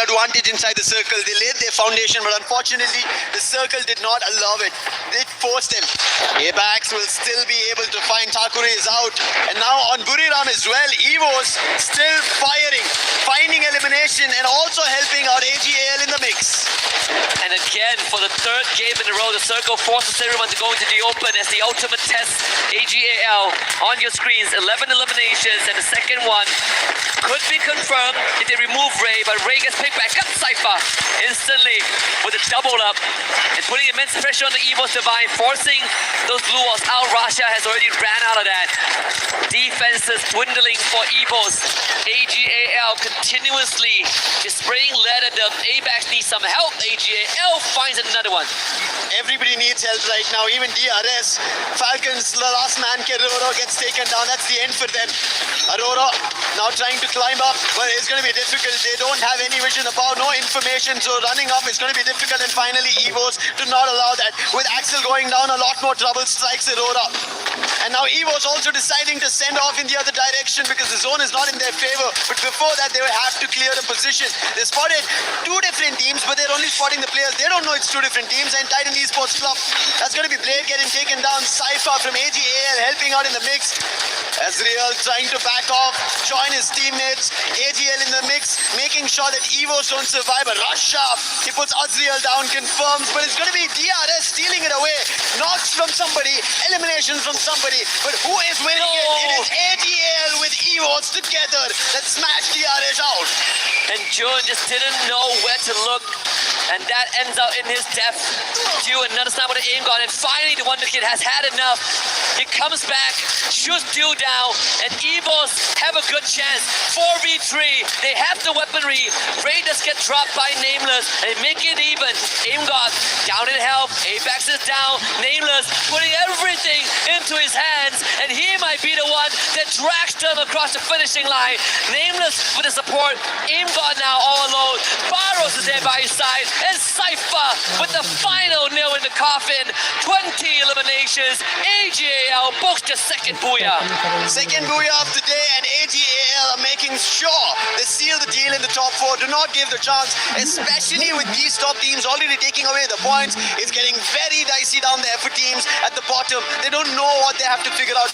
advantage inside the circle. They laid their foundation, but unfortunately, the circle did not allow it. It forced them. Apex will still be able to find Thakure is out. And now on Buriram as well, Evos still firing, finding elimination and also helping out AGAL in the mix. And again, for the third game in a row, the circle forces everyone to go into the open as the ultimate test. AGAL on your screens, 11 eliminations, and the second one could be confirmed if they remove Ray, but Ray gets picked back up. Cypher instantly with a double up and putting immense pressure on the Evos Divine, forcing those blue walls out. Rasha has already ran out of that. Defenses dwindling for Evos. AGAL continuously just spraying lead at them. ABAX needs some help. AGAL finds another one. Everybody needs help right now, even DRS. Falcons, the last man, Aurora gets taken down. That's the end for them. Aurora now trying to climb up, but it's going to be difficult. They don't have any vision about, no information, so running up is going to be difficult. And finally, Evos do not allow that. With Axel going down, a lot more trouble strikes Aurora. And now Evos also deciding to send off in the other direction because the zone is not in their favor. But before that, they will have to clear the position. They spotted two different teams, but they're only spotting the players. They don't know it's two different teams. And Titan Esports Club, that's going to be Blade getting taken down. Cypher from AGAL helping out in the mix. Azriel trying to back off, join his teammates. AGL in the mix, making sure that Evos don't survive. A rush up, he puts Azriel down, confirms, but it's going to be DRS stealing it away. Knocks from somebody, elimination from somebody, but who is winning it? It is AGL with Evos together that smash DRS out. And Jun just didn't know where to look, and that ends out in his death. Dew another snap with an aim gun, and finally the Wonder Kid has had enough. He comes back, shoots Dew down, and Evos have a good chance. 4v3, they have the weaponry. Raiders get dropped by Nameless, and make it even. Aim God down in health, Apex is down. Nameless putting everything into his hands, and he might be the one that drags them across the finishing line. Nameless with the support, Aim God now all alone. Barros is there by his side, and Cypher with the final nail in the coffin. 20 eliminations. AGAL books the second booyah. Second booyah of the day, and AGAL are making sure they seal the deal in the top four. Do not give the chance, especially with these top teams already taking away the points. It's getting very dicey down there for teams at the bottom. They don't know what they have to figure out.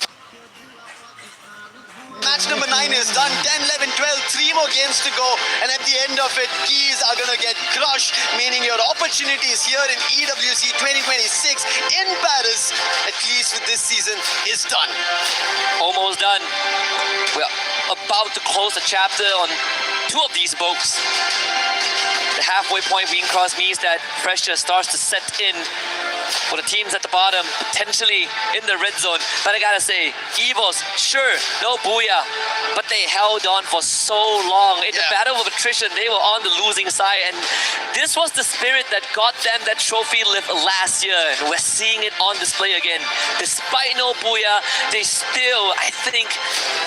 Match number 9 is done. 10, 11, 12, 3 more games to go. And at the end of it, keys are going to get crushed, meaning your opportunities here in EWC 2026 in Paris, at least with this season, is done. Almost done. We're about to close the chapter on 2 of these books. The halfway point being crossed means that pressure starts to set in for the teams at the bottom, potentially in the red zone. But I gotta say, Evos, sure, no booyah, but they held on for so long. In the battle of attrition, they were on the losing side, and this was the spirit that got them that trophy lift last year. And we're seeing it on display again. Despite no booyah, they still, I think,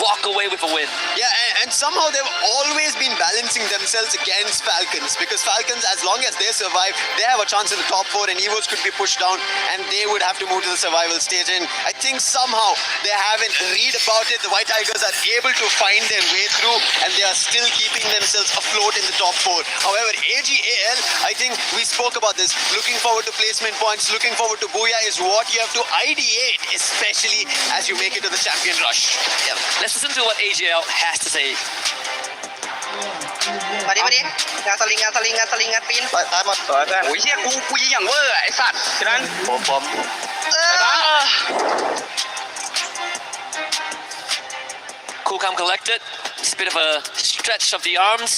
walk away with a win. Yeah, and somehow they've always been balancing themselves against Falcons, because Falcons, as long as they survive, they have a chance in the top 4, and Evos could be pushed down and they would have to move to the survival stage. And I think somehow they haven't read about it. The White Tigers are able to find their way through, and they are still keeping themselves afloat in the top 4. However, AGAL, I think we spoke about this, looking forward to placement points, looking forward to booyah is what you have to ideate, especially as you make it to the champion rush. Yeah. Let's listen to what AGL has to say. มาดิงานสลิงปีนเปิดหมดเปิดโอ้ยเชี่ยกูยิงอย่างเวอร์ไอ้สัตว์ฉะนั้นผม Cool, calm, collected. It's a bit of a stretch of the arms.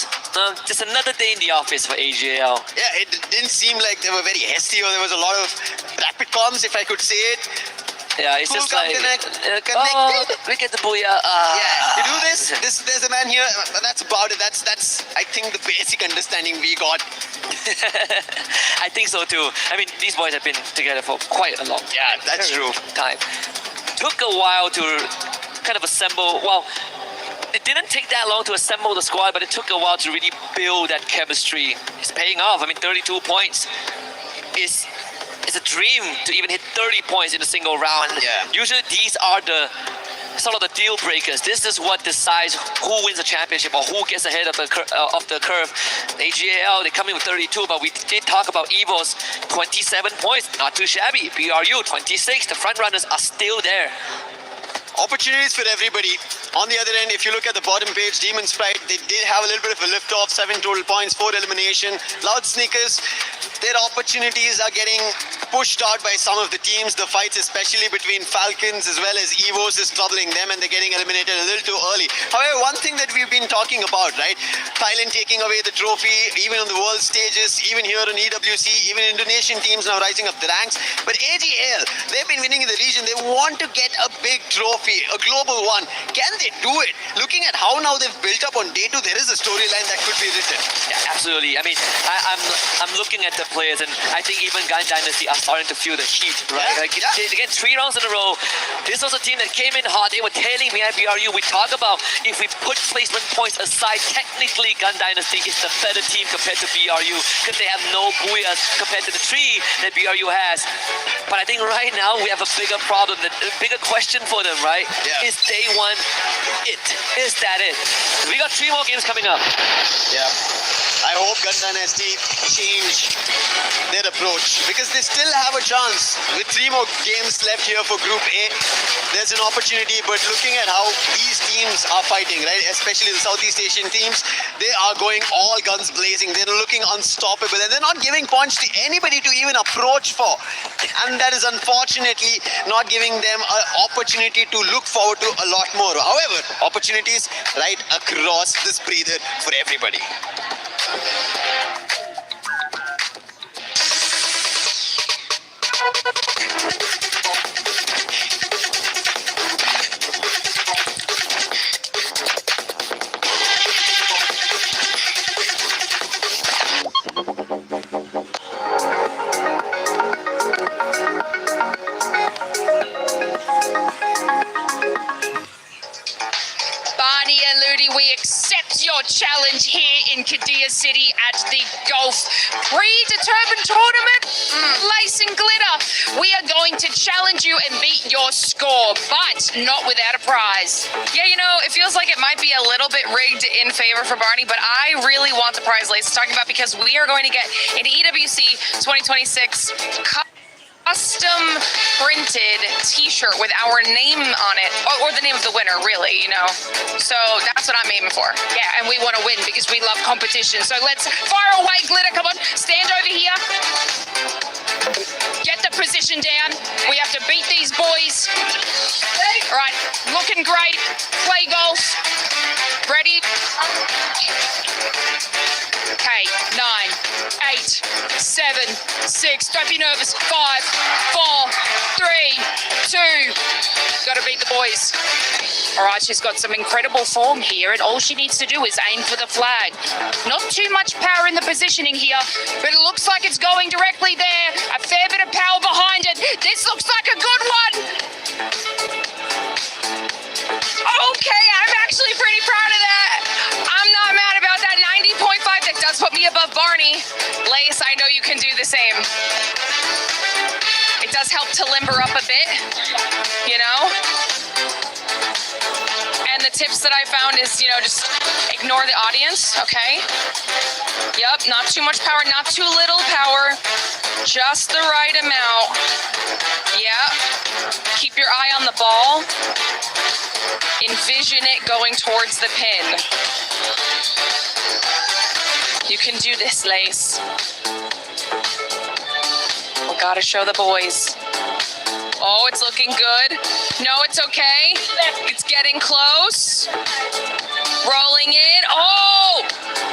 Just another day in the office for AGL. Yeah, it didn't seem like they were very hasty, or there was a lot of rapid comms, if I could say it. Yeah, it's Cool, just calm, like, connected. oh, we get the booyah. Yeah, you do this. There's a man here. That's about it. That's I think the basic understanding we got. I think so too. I mean, these boys have been together for quite a long time. Took a while to kind of assemble. Well, it didn't take that long to assemble the squad, but it took a while to really build that chemistry. It's paying off. I mean, 32 points is a dream to even hit 30 points in a single round. Yeah. Usually these are the sort of the deal breakers. This is what decides who wins the championship or who gets ahead of the curve. AGL, they come in with 32, but we did talk about Evo's 27 points. Not too shabby. BRU 26. The front runners are still there. Opportunities for everybody. On the other end, if you look at the bottom page, Demon Sprite, they did have a little bit of a lift off, 7 total points, 4 elimination. Loud Sneakers, their opportunities are getting pushed out by some of the teams. The fights, especially between Falcons as well as Evos, is troubling them and they're getting eliminated a little too early. However, one thing that we've been talking about, right? Thailand taking away the trophy, even on the world stages, even here in EWC, even Indonesian teams now rising up the ranks. But AGL, they've been winning in the region. They want to get a big trophy, a global one. Can they do it? Looking at how now they've built up on day 2, there is a storyline that could be written. Yeah, absolutely. I mean, I'm looking at the players, and I think even Gun Dynasty are starting to feel the heat, right? Yeah, Like yeah. they get 3 rounds in a row. This was a team that came in hot. They were tailing behind BRU. We talk about if we put placement points aside, technically Gun Dynasty is the better team compared to BRU because they have no Booyahs compared to the 3 that BRU has. But I think right now we have a bigger problem, a bigger question for them, right? Yeah. Is day 1 it? Is that it? We got 3 more games coming up. Yeah. I hope Gun Dynasty change their approach because they still have a chance. With 3 more games left here for Group A, there's an opportunity. But looking at how these teams are fighting, right, especially the Southeast Asian teams, they are going all guns blazing. They're looking unstoppable and they're not giving points to anybody to even approach for. And that is unfortunately not giving them an opportunity to look forward to a lot more. However, opportunities right across this breather for everybody. Barney and Ludi, we accept your challenge here in Kadia City at the Golf Predetermined Tournament. Lace and Glitter, we are going to challenge you and beat your score, but not without a prize. Yeah, you know, it feels like it might be a little bit rigged in favor for Barney, but I really want the prize Lace is talking about because we are going to get an EWC 2026 custom printed t-shirt with our name on it, or the name of the winner, really, you know. So that's what I'm aiming for. Yeah, and we want to win because we love competition. So let's fire away, Glitter. Come on, stand over here. Get the position down. We have to beat these boys. All right, looking great. Play goals. Ready? Okay, 9, 8, 7, 6. Don't be nervous. 5, 4, 3, 2. Got to beat the boys. All right, she's got some incredible form here, and all she needs to do is aim for the flag. Not too much power in the positioning here, but it looks like it's going directly there. A fair bit of power behind it. This looks like a good one. Okay, I'm actually pretty proud of that. I'm not mad about that. 90.5, that does put me above Barney. Lace, I know you can do the same. It does help to limber up a bit, you know? And the tips that I found is, you know, just ignore the audience, okay? Yep, not too much power, not too little power. Just the right amount. Yeah. Keep your eye on the ball. Envision it going towards the pin. You can do this, Lace. We gotta show the boys. Oh, it's looking good. No, it's okay. It's getting close. Rolling in. Oh!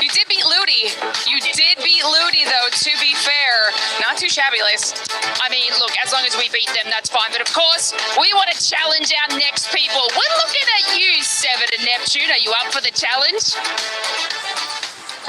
You did beat Ludi. You did beat Ludi, though, to be fair. Not too shabby, Lace. I mean, look, as long as we beat them, that's fine. But of course, we want to challenge our next people. We're looking at you, Severed and Neptune. Are you up for the challenge?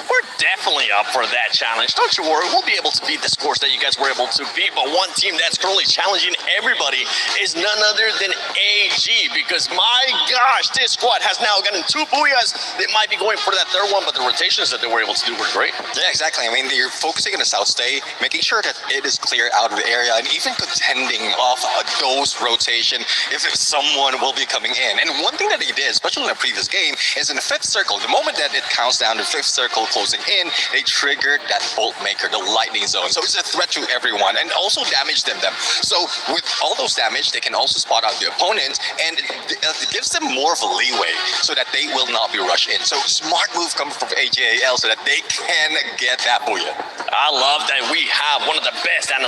We're definitely up for that challenge. Don't you worry, we'll be able to beat the scores that you guys were able to beat. But one team that's currently challenging everybody is none other than AG. Because my gosh, this squad has now gotten 2 booyahs. They might be going for that third one, but the rotations that they were able to do were great. Yeah, exactly. I mean, they're focusing on the South Stay, making sure that it is clear out of the area, and even contending off a dose rotation if someone will be coming in. And one thing that they did, especially in the previous game, is in the 5th circle, the moment that it counts down the 5th circle closing in, they triggered that Bolt Maker, the lightning zone. So it's a threat to everyone and also damage them. So with all those damage, they can also spot out the opponent, and it gives them more of a leeway so that they will not be rushed in. So smart move coming from AJAL so that they can get that booyah. I love that we have one of the best and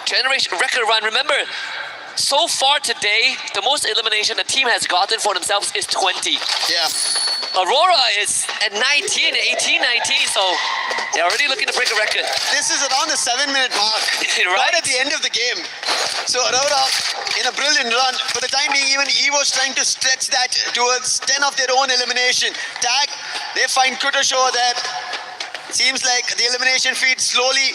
generation record run. Remember, so far today, the most elimination a team has gotten for themselves is 20. Yeah. Aurora is at 19, 18, 19, so they're already looking to break a record. This is around the 7-minute mark. Right. Right at the end of the game. So Aurora, in a brilliant run, for the time being, even Evo's trying to stretch that towards 10 of their own elimination. Tag, they find Kutashow there. Seems like the elimination feed slowly,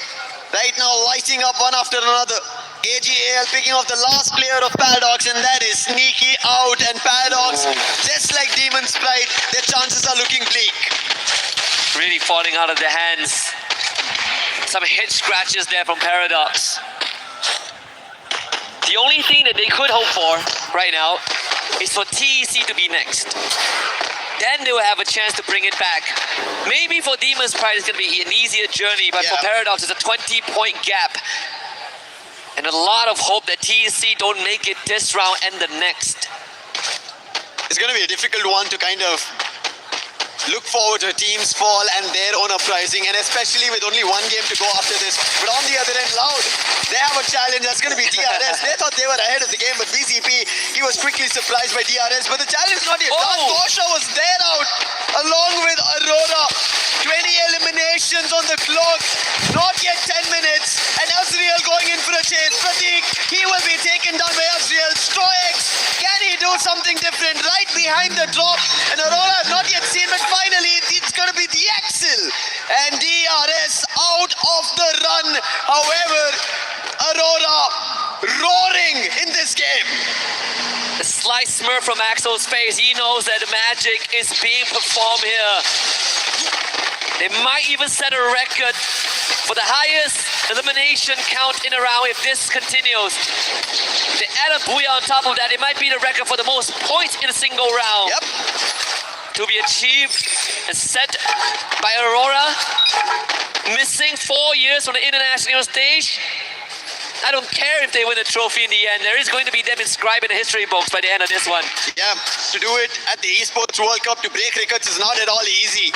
right now, lighting up one after another. AGAL picking off the last player of Paradox, and that is Sneaky out. And Paradox, just like Demon's Pride, their chances are looking bleak. Really falling out of their hands. Some hit scratches there from Paradox. The only thing that they could hope for right now is for TEC to be next. Then they will have a chance to bring it back. Maybe for Demon's Pride it's going to be an easier journey, but for Yeah. Paradox it's a 20-point gap. And a lot of hope that TEC don't make it this round and the next. It's going to be a difficult one to kind of look forward to teams fall and their own uprising, and especially with only one game to go after this. But on the other end, Loud, they have a challenge. That's going to be DRS. They thought they were ahead of the game, but BCP, he was quickly surprised by DRS. But the challenge is not yet done. Oh. Gosha was there out along with Aurora. 20 eliminations on the clock. Not yet 10 minutes. And Azriel going in for a chase. Pratik, he will be taken down by Azriel. Stroix, can he do something different? Right behind the drop. And Aurora has not yet seen, but finally it's going to be the Axel. And DRS out of the run. However, Aurora roaring in this game. The slight smirk from Axel's face. He knows that the magic is being performed here. They might even set a record for the highest elimination count in a round if this continues. If they add a booyah on top of that, it might be the record for the most points in a single round. Yep. To be achieved and set by Aurora. Missing 4 years from the international stage. I don't care if they win a trophy in the end. There is going to be them inscribed in the history books by the end of this one. Yeah, to do it at the Esports World Cup, to break records is not at all easy.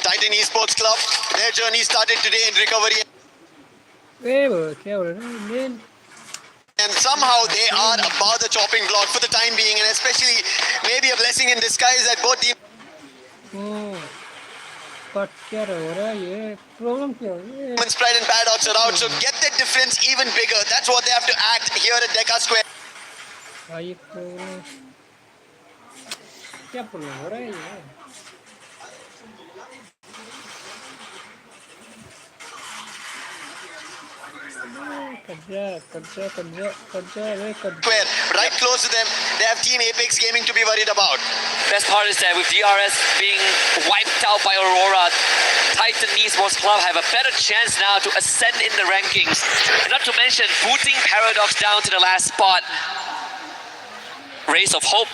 Titan Esports Club, their journey started today in recovery, and somehow they are above the chopping block for the time being, and especially maybe a blessing in disguise that both teams cut क्या हो रहा है ये problem क्या है Demon's Pride and Paradox are out, so get that difference even bigger. That's what they have to act here at Deca Square. ये problem क्या problem हो रहा है ये Square, right close to them, they have Team Apex Gaming to be worried about. Best part is that with DRS being wiped out by Aurora, Titan Esports Club have a better chance now to ascend in the rankings. And not to mention booting Paradox down to the last spot. Race of hope.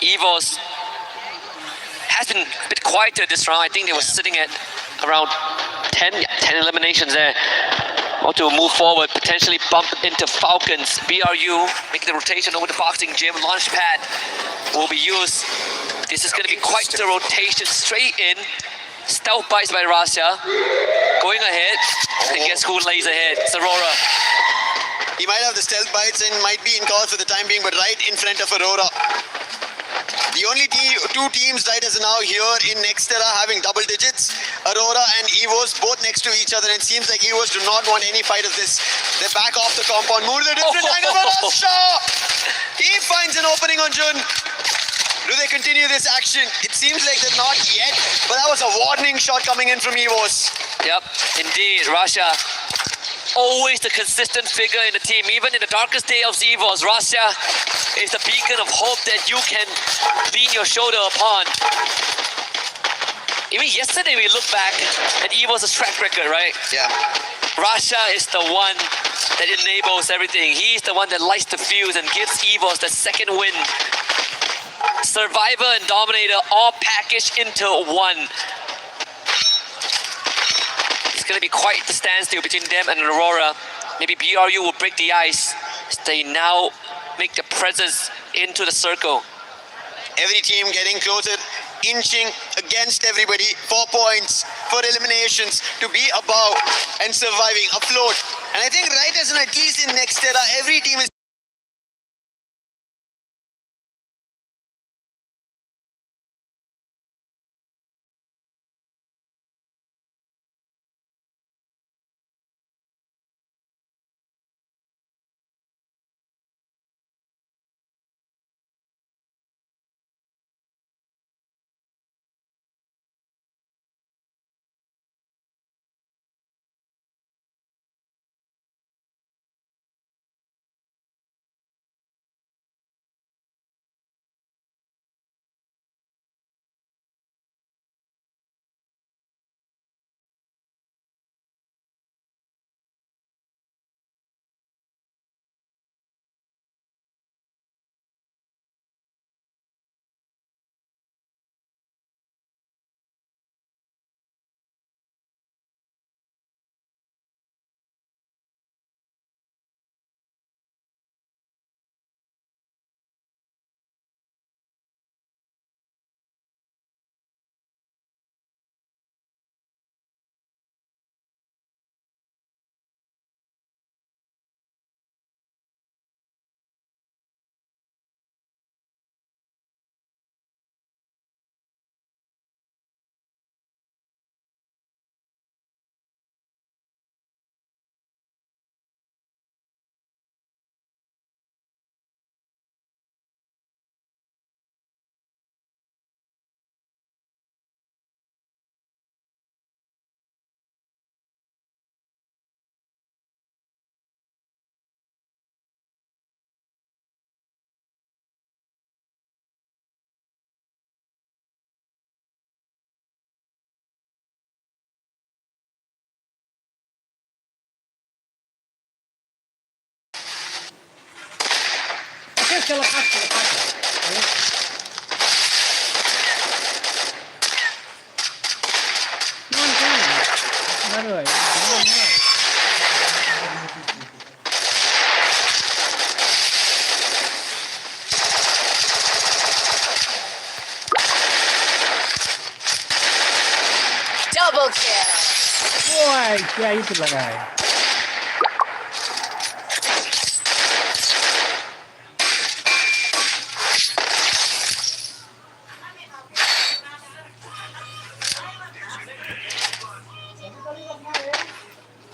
Evos has been a bit quieter this round. I think they were sitting at around 10 eliminations there. Want to move forward, potentially bump into Falcons. BRU making the rotation over the boxing gym. Launchpad will be used. This is going to be quite the rotation straight in. Stealth bites by Rasha. Going ahead. And guess who lays ahead? It's Aurora. He might have the stealth bites and might be in call for the time being, but right in front of Aurora. The only two teams right as of now here in Nextera having double digits, Aurora and Evos both next to each other, and it seems like Evos do not want any fight of this. They're back off the compound. Move to the different angle, Rasha! He finds an opening on Jun. Do they continue this action? It seems like they're not yet, but that was a warning shot coming in from EVOS. Yep, indeed. Russia, always the consistent figure in the team. Even in the darkest day of EVOS, Russia is the beacon of hope that you can lean your shoulder upon. Even yesterday, we look back at EVOS' track record, right? Yeah. Russia is the one that enables everything. He's the one that lights the fuse and gives EVOS the second win. Survivor and Dominator all packaged into one. It's going to be quite the standstill between them and Aurora. Maybe BRU will break the ice as they now make their presence into the circle. Every team getting closer, inching against everybody. 4 points for eliminations to be above and surviving, afloat. And I think right as in at least in next era, every team is चलो Double kill. क्या ही तो लगा है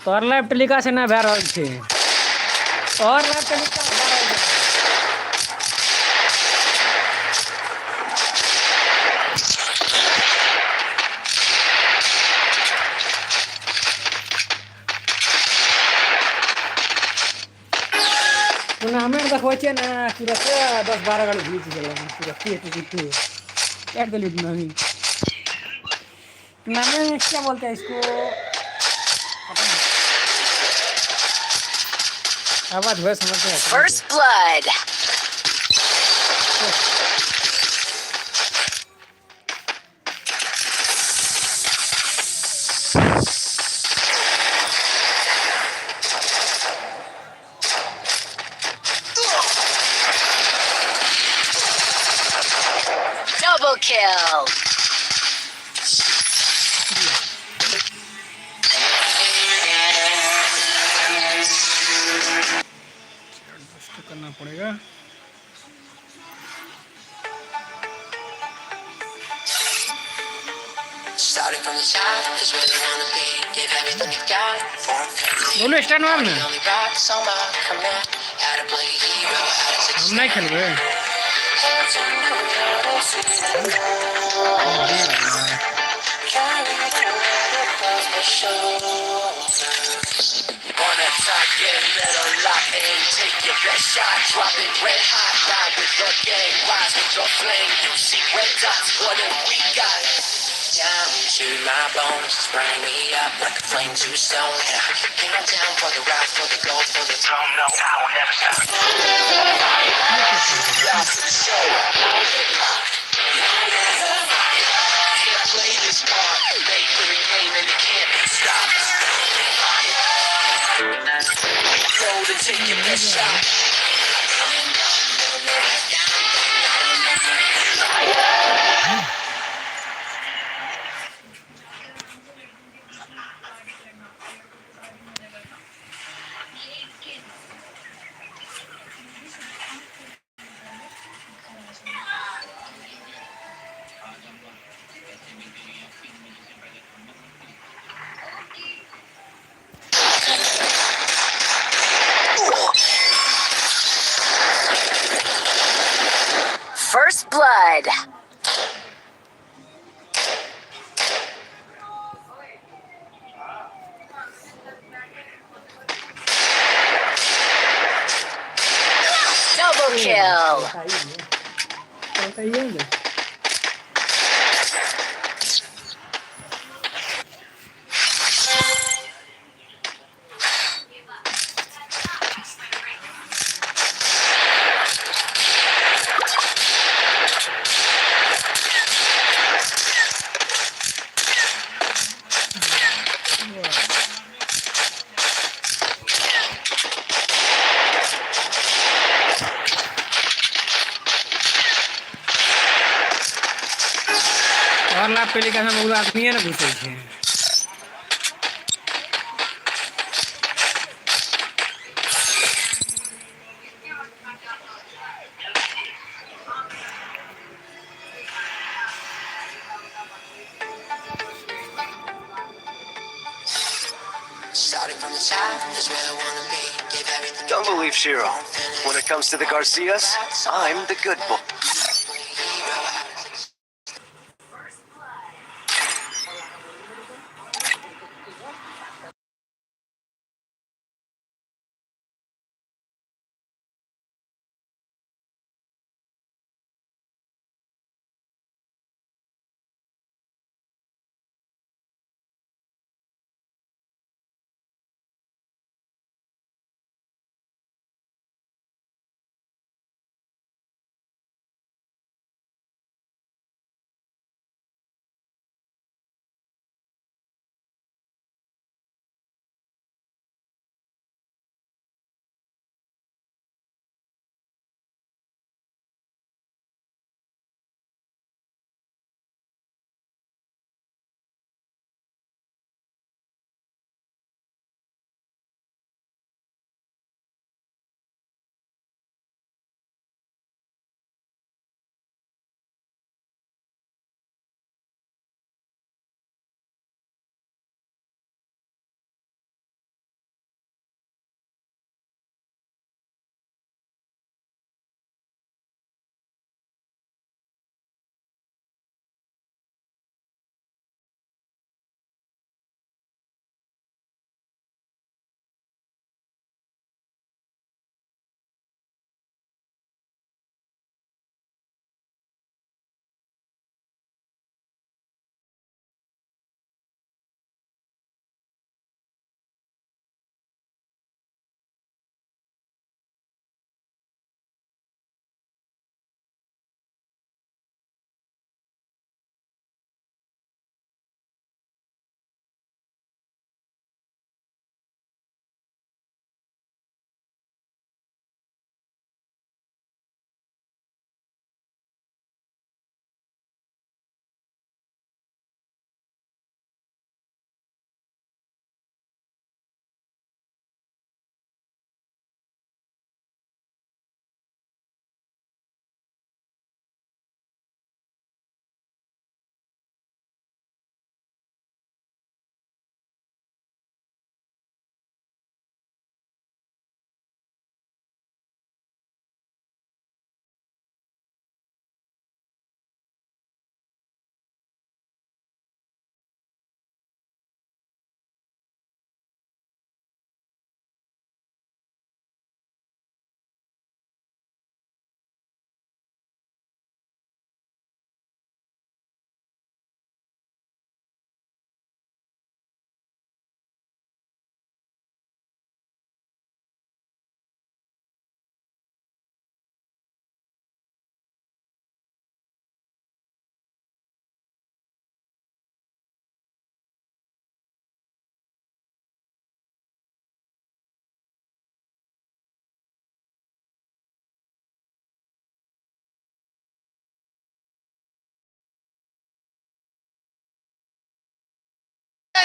और live telecast से ना भए रहल छै और लाइव टेलीकास्ट भए रहल छै टूर्नामेंट देखबै छै ना पूरा 10-12 गाड़ी घुस गेलै पूरा के एक गली नहीं टूर्नामेंट क्या बोलते हैं इसको आवाज हुआ समझते हैं First blood. Double kill. करना पड़ेगा Starting from the top is where they wanna be. Give everything you got for infinity. बोलो स्टार्ट मार ना Only rocks on my command. How to play a hero, how to हम नहीं खेलबे Wanna talk, get metal lock in. Take your best shot, drop it red hot. Ride with the gang, rise with your flame. You see red dots, what have we got? Down to my bones, burn me up like a flame to stone. King I'm down for the ride, for the gold, for the throne. No, I will never stop. Lost to the show. Can't play this part. Made for the game and it can't be stopped. Load and take your best shot. First blood. Double kill. सही है और लाभ पे लेकर हम आदमी है ना घुसे छे Starting from the top is where I wanna be. Give everything. Don't believe Shiro. When it comes to the Garcias, I'm the good boy.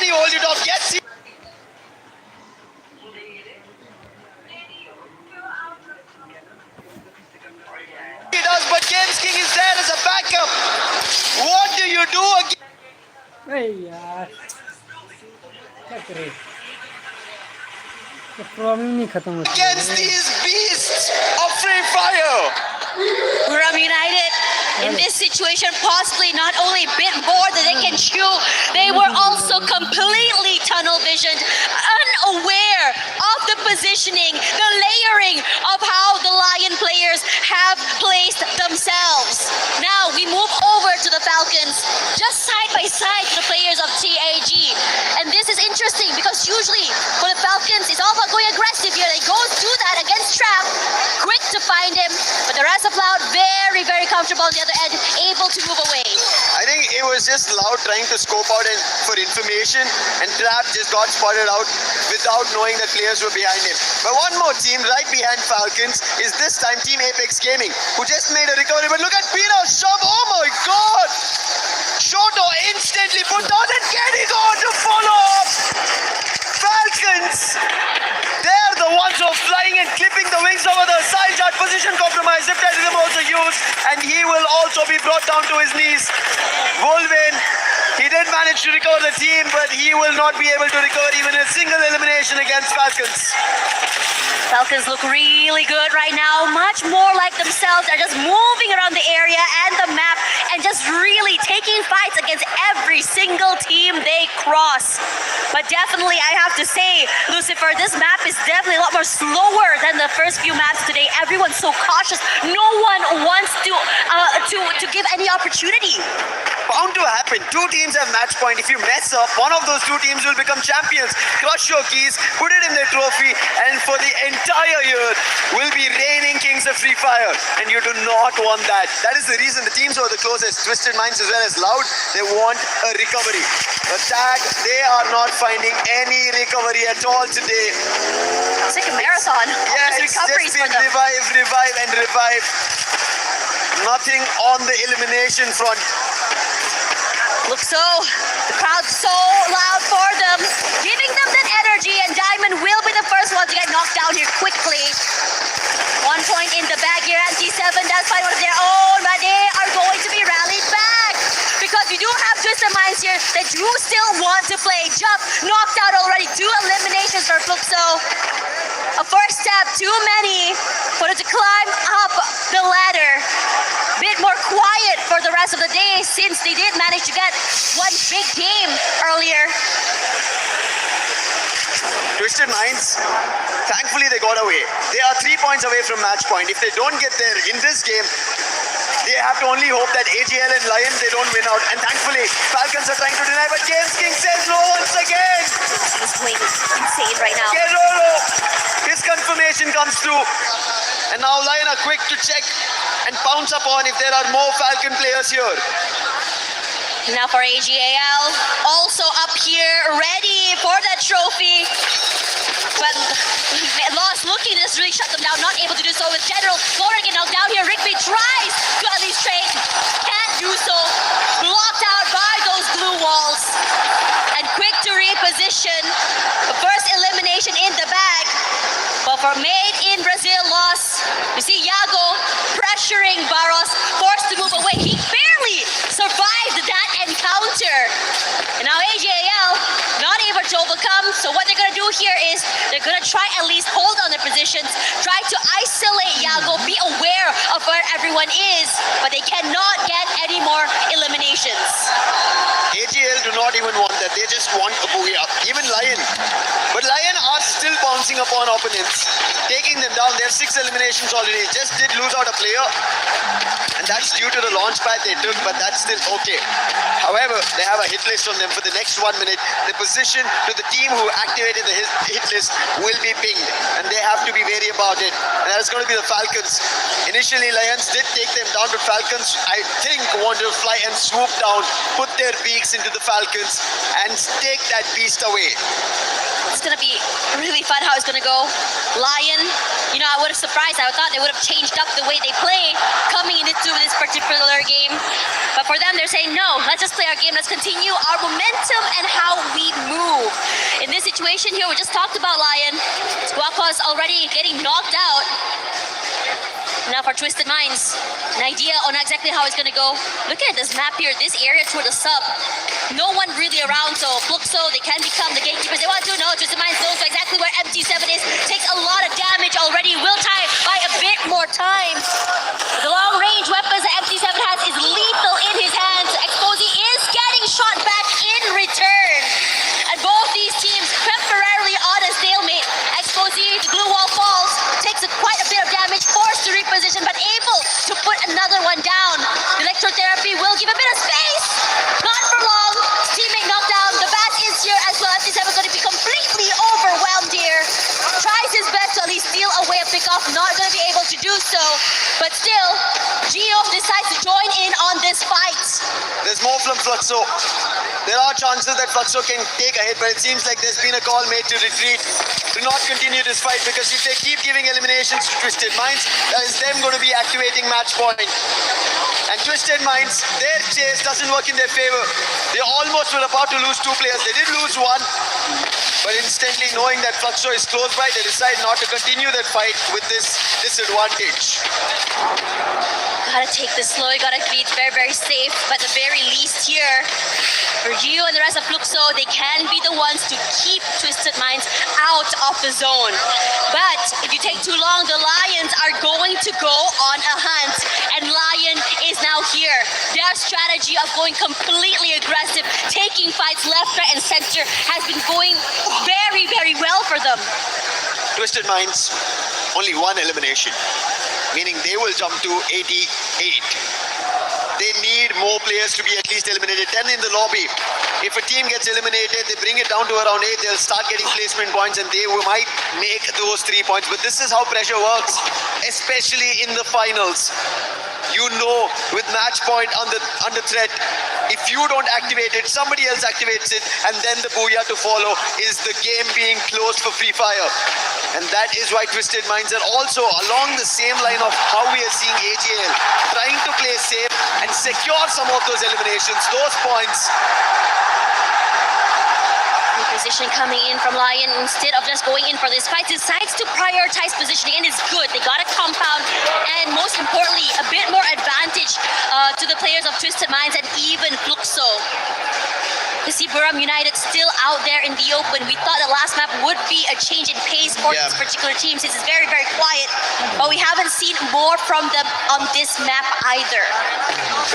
he hold it off? Yes, he does, but James King is there as a backup. What do you do again? अरे यार क्या करे ये problem नहीं खत्म होती Against these beasts of Free Fire? Ram United in this situation possibly not only bit more than they can chew, they were also completely tunnel visioned, unaware of the positioning, the layering of how the Lion players have placed themselves. Now we move over to the Falcons, just side by side to the players of TAG. And this is interesting because usually for the Falcons, it's all about going aggressive here. They go do that against Trap, quick to find him, but the rest of Loud very, very comfortable on the other end, able to move away. I think it was just Loud trying to scope out for information, and Trap just got spotted out without knowing that players were behind him. But one more team right behind Falcons is this time Team Apex Gaming, who just made a recovery. But look at Pino's shove. Oh my god! Shoto instantly put down and Kenny going to follow up. Falcons, they're the ones who are flying and clipping the wings over the side yard. Position compromise. Ziptide Rhythm also used, and he will also be brought down to his knees. Wolvin, he did manage to recover the team, but he will not be able to recover even a single elimination against Falcons. Falcons look really good right now, much more like themselves. They're just moving around the area and the map and just really taking fights against every single team they cross. But definitely, I have to say, Lucifer, this map is definitely a lot more slower than the first few maps today. Everyone's so cautious. No one wants to give any opportunity. Bound to happen. Two teams have match point. If you mess up, one of those two teams will become champions. Crush your keys, put it in their trophy, and for the entire year will be reigning kings of Free Fire. And you do not want that. That is the reason the teams who are the closest, Twisted Minds as well as Loud, they want a recovery. But Tag, they are not finding any recovery at all today. It's like a marathon. Yeah, Just it's recoveries just for been them. revive and revive. Nothing on the elimination front. Looks so, the crowd's so loud for them, giving them that energy, and Diamond will be the first one to get knocked down here quickly. 1 point in the bag here, and T7 does find one of their own, but they are going to be rallied back. Because you do have Twisted Minds here that do still want to play. Jump knocked out already, 2 eliminations for Fluxo. A first step, too many for them to climb up the ladder. Bit more quiet for the rest of the day since they did manage to get one big game earlier. Twisted Minds, thankfully they got away. They are 3 points away from match point. If they don't get there in this game, they have to only hope that AGL and Lions, they don't win out. And thankfully, Falcons are trying to deny, but James King says no once again. This wing is insane right now. Guerrero, his confirmation comes through. And now Lion are quick to check and pounce upon if there are more Falcon players here. Now for AGAL, also up here, ready for that trophy. But Lost looking to just really shut them down, not able to do so with General. Flora get knocked down here. Rigby tries to at least trade, can't do so. Blocked out by those blue walls. And quick to reposition. The first elimination in the bag. But for Made in Brazil loss, you see Yago pressuring Barros, forced to move away. He barely survived that encounter. And now AGAL not able to overcome. So what they're gonna do here is they're gonna try at least hold on their positions, try to isolate Yago, be aware of where everyone is, but they cannot get any more eliminations. AGL do not even want that. They just want a boogie up. Even Lion. But Lion are still bouncing upon opponents, taking them down. They have 6 eliminations already. Just did lose out a player. And that's due to the launch pad they took, but that's still okay. However, they have a hit list on them for the next 1 minute. The position to the team who activated the hit list will be pinged. And they have to be wary about it. And that's going to be the Falcons. Initially, Lions did take them down, but Falcons, I think, wanted to fly and swoop down, put their beaks into the Falcons, and take that beast away. It's gonna be really fun how it's gonna go. Lion, I would have surprised. I thought they would have changed up the way they play coming into this particular game. But for them, they're saying, no, let's just play our game. Let's continue our momentum and how we move. In this situation here, we just talked about Lion. Squawka's already getting knocked out. Now for Twisted Minds, an idea on exactly how it's going to go. Look at this map here, this area toward the sub. No one really around, so Fluxo, they can become the gatekeepers. They want to know Twisted Minds knows exactly where MT7 is. Takes a lot of damage already. Will tie by a bit more time. The long range weapons that MT7 has is lethal in his hands. Exposy is getting shot back in return. And both these teams temporarily on a stalemate. Exposy, the blue wall falls, takes quite a bit of damage, forced to reposition, but able to put another one down. The electrotherapy will give a bit of space. Not for long. Teammate knocked down. The bat is here as well. MT7 is going to be completely overwhelmed here. Tries his best to at least steal away a pickoff. Not going to be able to do so. But still, Geo decides to join in on this fight. There's more from Fluxo. There are chances that Fluxo can take a hit, but it seems like there's been a call made to retreat, to not continue this fight, because if they keep giving eliminations to Twisted Minds, that is them going to be activating match point. And Twisted Minds, their chase doesn't work in their favor. They almost were about to lose 2 players. They did lose 1, but instantly knowing that Fluxo is close by, they decide not to continue that fight with this disadvantage. Gotta take this slow, you gotta be very, very safe. But at the very least here, for you and the rest of Fluxo, they can be the ones to keep Twisted Minds out of the zone. But if you take too long, the Lions are going to go on a hunt. And Lion is now here. Their strategy of going completely aggressive, taking fights left, right, and center has been going very, very well for them. Twisted Minds, only 1 elimination, meaning they will jump to 88. They need more players to be at least eliminated. 10 in the lobby. If a team gets eliminated, they bring it down to around 8, they'll start getting placement points and they might make those 3 points. But this is how pressure works, especially in the finals. You know, with match point under threat, if you don't activate it, somebody else activates it, and then the booyah to follow is the game being closed for Free Fire. And that is why Twisted Minds are also along the same line of how we are seeing AGL, trying to play safe and secure some of those eliminations, those points. Position coming in from Lion, instead of just going in for this fight, decides to prioritize positioning, and it's good. They got a compound, and most importantly, a bit more advantage to the players of Twisted Minds and even Fluxo. To see Buram United still out there in the open. We thought the last map would be a change in pace for these particular teams. This is very, very quiet, but we haven't seen more from them on this map either.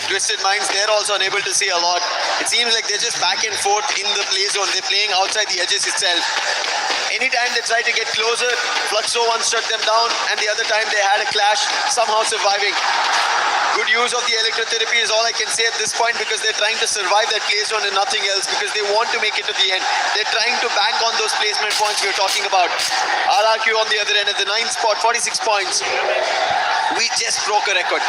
The Twisted Minds, they're also unable to see a lot. It seems like they're just back and forth in the play zone. They're playing outside the edges itself. Anytime they try to get closer, Fluxo once shut them down, and the other time they had a clash, somehow surviving. Good use of the electrotherapy is all I can say at this point, because they're trying to survive that play zone and nothing else, because they want to make it to the end. They're trying to bank on those placement points we were talking about. RRQ on the other end at the 9th spot, 46 points. We just broke a record.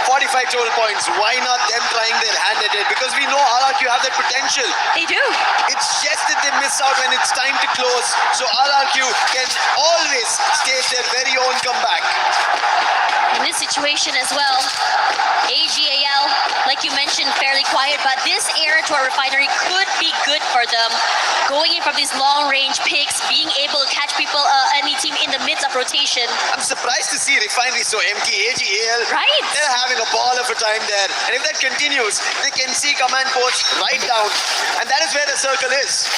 45 total points. Why not them trying their hand at it? Because we know RRQ have that potential. They do. It's just that they miss out when it's time to close. So RRQ can always stage their very own comeback. In this situation as well, AGAL, like you mentioned, fairly quiet, but this era to our refinery could be good for them. Going in from these long-range picks, being able to catch people, any team in the midst of rotation. I'm surprised to see refinery so empty. AGAL, right? They're having a ball of a time there. And if that continues, they can see command post right down. And that is where the circle is.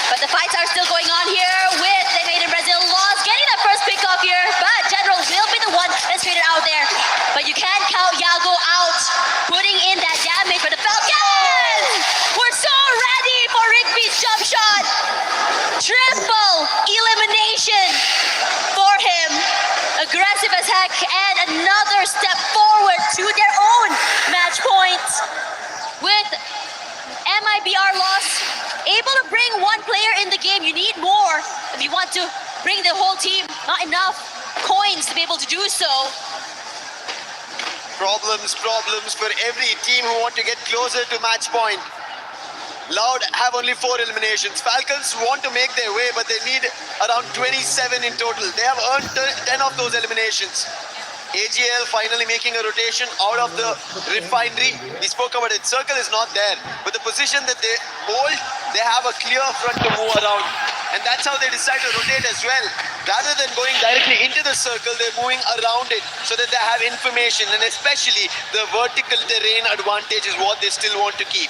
But the fights are still going on here with the Made in Brazil Lost getting that first pick off here, but General will be the one that's traded out there. But you can't count Yago out, putting in that damage for the Falcons! We're so ready for Rigby's jump shot! Triple elimination for him. Aggressive as heck, and another step forward to their own match point. With MIBR loss, able to bring 1 player in the game. You need more if you want to bring the whole team. Not enough coins to be able to do so. Problems for every team who want to get closer to match point. Loud have only 4 eliminations. Falcons want to make their way, but they need around 27 in total. They have earned 10 of those eliminations. AGL finally making a rotation out of the refinery. We spoke about it. Circle is not there, but the position that they hold, they have a clear front to move around. And that's how they decide to rotate as well. Rather than going directly into the circle, they're moving around it so that they have information, and especially the vertical terrain advantage is what they still want to keep.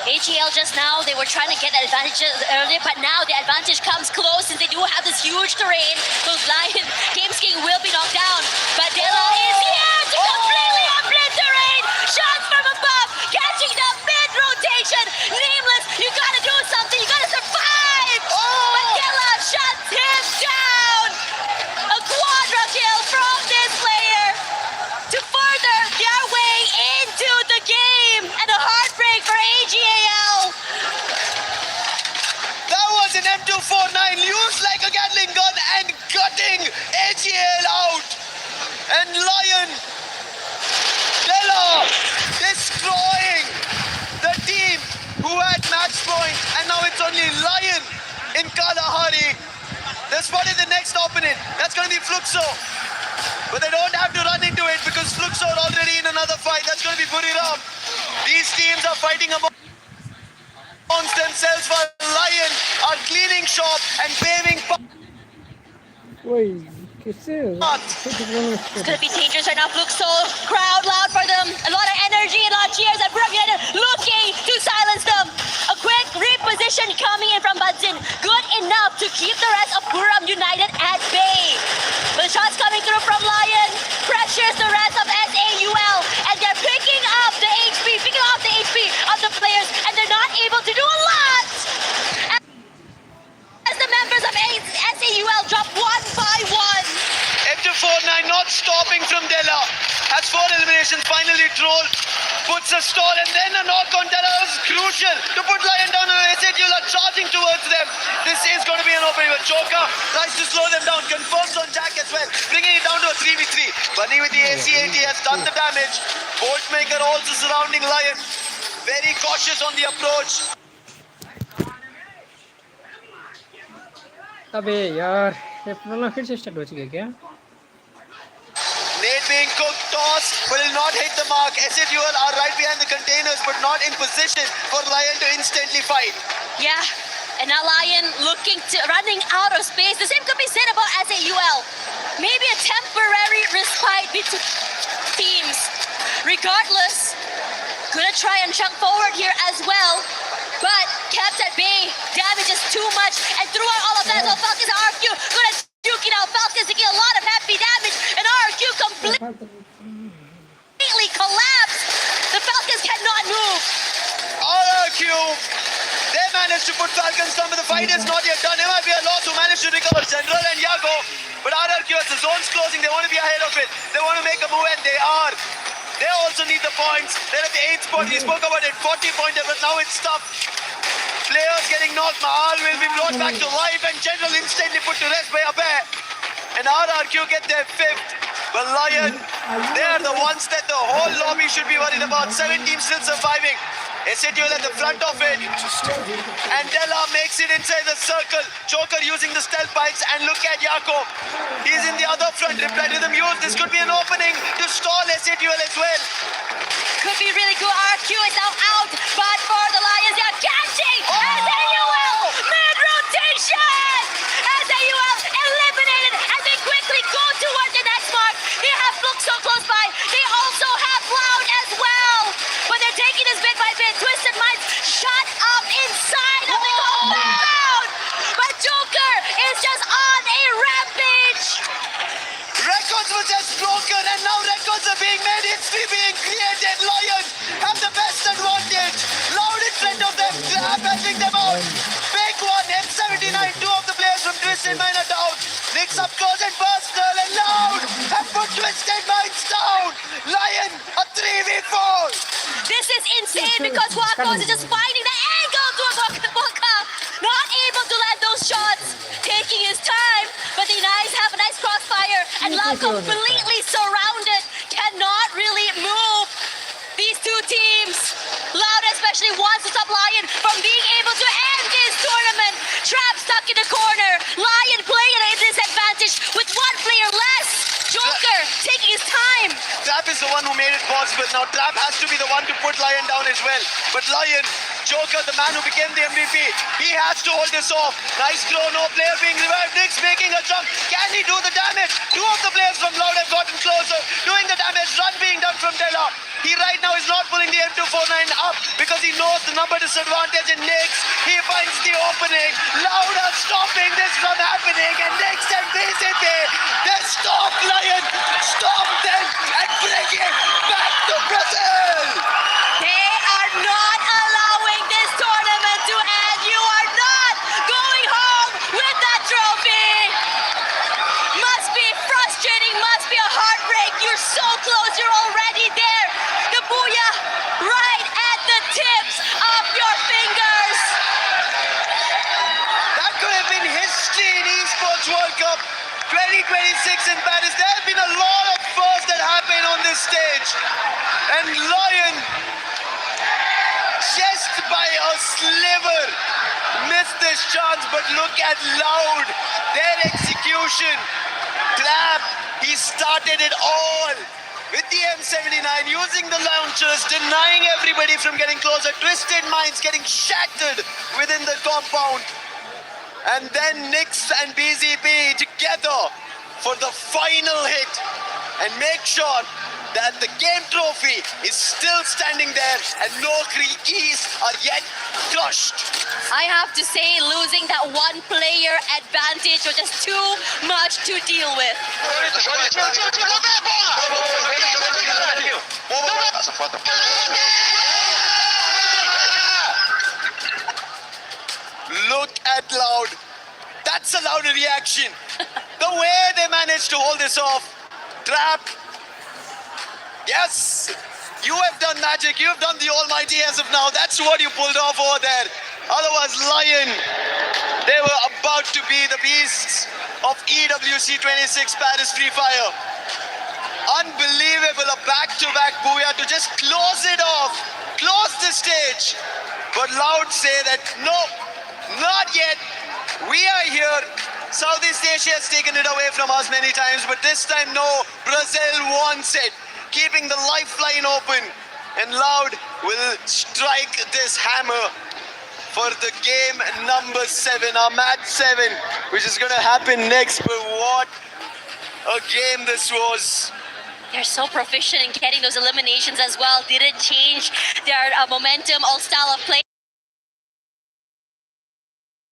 AGL just now, they were trying to get advantages earlier, but now the advantage comes close since they do have this huge terrain. Those Lion Games King will be knocked down, but Dela is here to completely obliterate. Shots from above, catching the mid-rotation. Nameless, you gotta do something, you gotta survive. But Dela shuts him down. A quadra kill from this player to further their way into the game, and a heartbreak for AGAL. That was an M249 used like a Gatling gun and cutting AGL out. And Lion, Dela destroying the team who had match point, and now it's only Lion in Kalahari. They spotted the next opponent. That's going to be Fluxo. But they don't have to run into it because Fluxo are already in another fight. That's going to be Buriram. These teams are fighting amongst themselves while Lion are cleaning shop and paving Oi, esqueceu. path. It's gonna be dangerous right now. Fluxo, crowd loud for them. A lot of energy, a lot of cheers. And Buriram United looking to silence them. A quick reposition coming in from Budzin. Good enough to keep the rest of Buriram United at bay. But the shots coming through from Lion pressures the rest of SAUL. And they're picking up the HP, picking up the HP of the players. And they're not able to do a lot. As the members of SAUL drop one by one. M249 not stopping from Dela. Has 4 eliminations. Finally Troll puts a stall, and then a knock on Dela is crucial to put Lion down, and SAUL are charging towards them. This is going to be an opening, but Joker tries to slow them down, confirms on Jack as well, bringing it down to a 3v3. Bunny with the ACAT has done the damage. Boltmaker also surrounding Lion. Very cautious on the approach. अबे यार ये पुराना फिर से start हो चुका है क्या? Nate being cooked, tossed, will not hit the mark. SAUL are right behind the containers, but not in position for Lion to instantly fight. Yeah, and now Lion running out of space. The same could be said about SAUL. Maybe a temporary respite between teams. Regardless, gonna try and chunk forward here as well. But kept at bay, damage is too much, and throughout all of that, so Falcons and RQ gonna juke it out. Falcons taking a lot of heavy damage, and RQ completely collapsed. The Falcons cannot move. RRQ, they managed to put Falcons down, but the fight is not yet done. MIB are lost who managed to recover General and Yago. But RRQ, as the zone's closing, they want to be ahead of it. They want to make a move, and they are. They also need the points. They're at the 8th spot. We spoke about it, 40-pointer, but now it's tough. Players getting knocked. Mahal will be brought back to life, and General instantly put to rest by Abhay. And RRQ get their 5th. But Lion, they are the ones that the whole lobby should be worried about. 7 teams still surviving. SAUL at the front of it. And Dela makes it inside the circle. Joker using the stealth bikes, and look at Yako. He's in the other front. Reply to them used. This could be an opening to stall SAUL as well. Could be really good. RQ is now out, but for the Lions, they are catching SAUL mid-rotation. SAUL eliminated, and they quickly go towards the next mark. They have Fluxo close by. They also have Loud as well, but they're taking this bit by bit. Twisted Minds shut up inside of the compound, but Joker is just on a rampage. Records were just broken, and now records are being made. History being created. Lion have the best advantage. Loud in front of them, helping them out. Big one, M79, 2 of the players from Twisted Mind are down. Nicks up close and personal, and Loud have put Twisted Minds down. Lion, a 3v4. This is insane because Wakos is just finding the angle to Waka. Not able to land those shots. Taking his time, but the Knights have a nice crossfire, and Loud completely surrounded. Cannot really move. These two teams, Loud especially. actually wants to stop Lion from being able to end this tournament. Trap stuck in the corner. Lion playing at a disadvantage with one player less. Joker taking his time. Trap is the one who made it possible. Now Trap has to be the one to put Lion down as well. But Lion, Joker, the man who became the MVP, he has to hold this off. Nice throw, no player being revived. Nyx making a jump. Can he do the damage? Two of the players from Loud have gotten closer, doing the damage. Run being done from Dela. He right now is not pulling the M249 up because he knows the number disadvantage in Nyx. He finds the opening. Loud are stopping this from happening, and Nyx and BCP, they stop Lion, stop them, and bring it back to Brazil. They are not allowing this tournament to end. You are not going home with that trophy. Must be frustrating, must be a heartbreak. You're so close, you're already there. The booyah right at the tips of your fingers. That could have been history in Esports World Cup 2026 in Paris. There have been a lot of firsts that happen on this stage. And Lion, just by a sliver, missed this chance. But look at Loud, their execution. Trap, he started it all with the M79, using the launchers, denying everybody from getting closer. Twisted Minds getting shattered within the compound. And then Nyx and BZP together for the final hit and make sure that the game trophy is still standing there and no keys are yet crushed. I have to say, losing that one player advantage was just too much to deal with. Look at Loud. That's a Loud reaction. The way they managed to hold this off. Trap. Yes, you have done magic. You have done the almighty as of now. That's what you pulled off over there. Otherwise, Lion, they were about to be the beasts of EWC 26 Paris Free Fire. Unbelievable, a back-to-back booyah to just close it off, close the stage. But Loud say that no, not yet. We are here. Southeast Asia has taken it away from us many times, but this time no. Brazil wants it, keeping the lifeline open. And Loud will strike this hammer for the game number 7, our match 7, which is going to happen next. But what a game this was. They're so proficient in getting those eliminations as well. Didn't change their momentum or style of play.